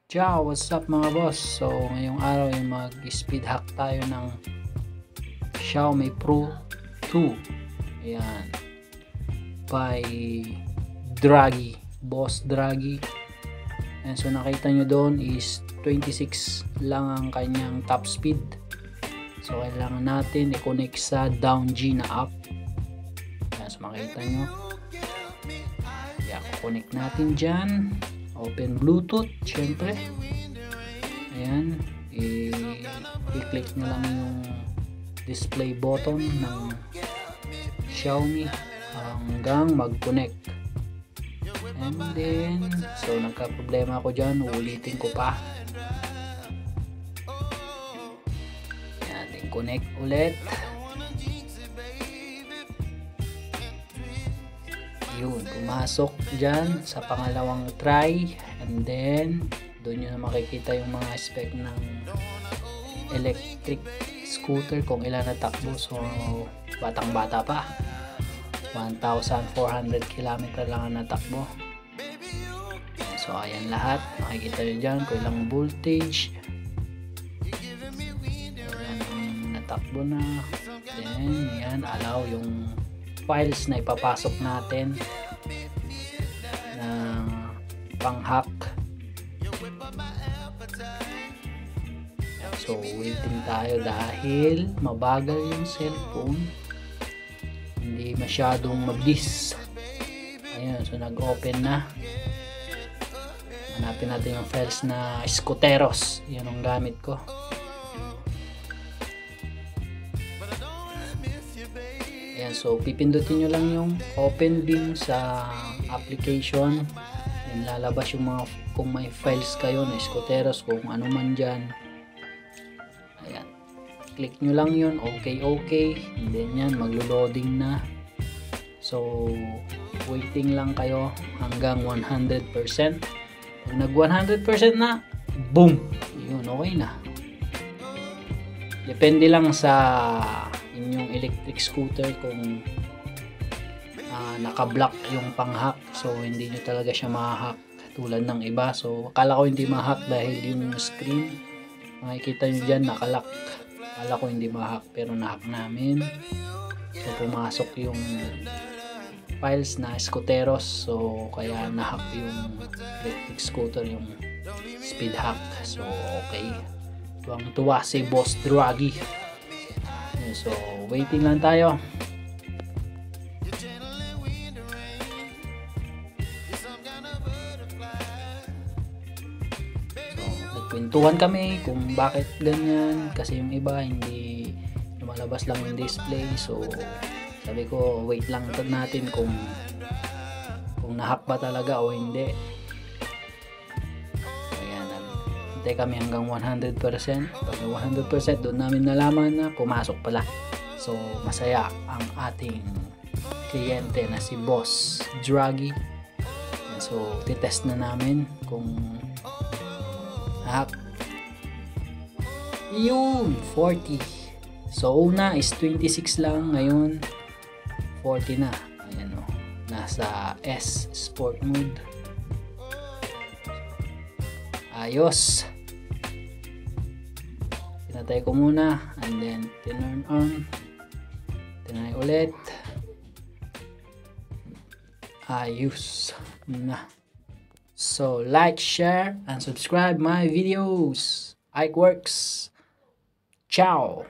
Ciao, what's up mga boss? So, ngayong araw ay mag-speed hack tayo ng Xiaomi Pro 2. Ayan. By Draghi, Boss Draghi. And so, nakita nyo doon is 26 lang ang kanyang top speed. So, kailangan natin i-connect sa Down G na app. Ayan, so makita nyo. Ayan, connect natin dyan. Open Bluetooth, syempre. Ayan, i-click na lang yung display button ng Xiaomi hanggang mag-connect. And then, so nagka-problema ako dyan, ulitin ko pa. Ayan, then connect ulit. Yun, pumasok dyan sa pangalawang try, and then doon nyo na makikita yung mga spec ng electric scooter kung ilan na takbo. So batang bata pa, 1,400 km lang ang natakbo. So ayan lahat, makikita nyo dyan kung ilang voltage. Ayan, natakbo na. Then yan, allow yung files na ipapasok natin na pang-hack. So waiting tayo dahil mabagal yung cellphone, hindi masyadong mabilis. Ayan, so nag-open na. Hanapin natin yung files na Scooteros, yan ang gamit ko. Ayan, so pipindutin nyo lang yung open bin sa application, and lalabas yung mga, kung may files kayo na Scooteros, kung ano man dyan. Ayan, click nyo lang yun, okay, and then yan, maglo-loading na. So waiting lang kayo hanggang 100%. Pag nag 100% na, boom, yun, okay na. Depende lang sa inyong electric scooter kung naka-block yung pang-hack, so hindi nyo talaga siya ma-hack tulad ng iba. So akala ko hindi ma-hack dahil yung screen, makikita nyo dyan naka-lock. Akala ko hindi ma-hack pero na-hack namin. So pumasok yung files na Scooteros, so kaya na-hack yung electric scooter, yung speed hack. So okay, tuwang-tuwa si Boss Draghi. So waiting lang tayo. So nagkwentuhan kami kung bakit ganyan, kasi yung iba hindi lumalabas lang yung display. So sabi ko wait lang natin kung na-hack ba talaga o hindi. Hintay kami hanggang 100%. Pag 100% doon namin nalaman na pumasok pala. So masaya ang ating kliyente na si Boss Draghi. So titest na namin kung hack. Yun, 40. So una is 26 lang, ngayon 40 na. Ayan o, nasa S Sport mode. Ayos. Tinatay ko muna, and then turn on. Tinay ulit. Ayos na. So like, share, and subscribe my videos. Ike Works. Ciao.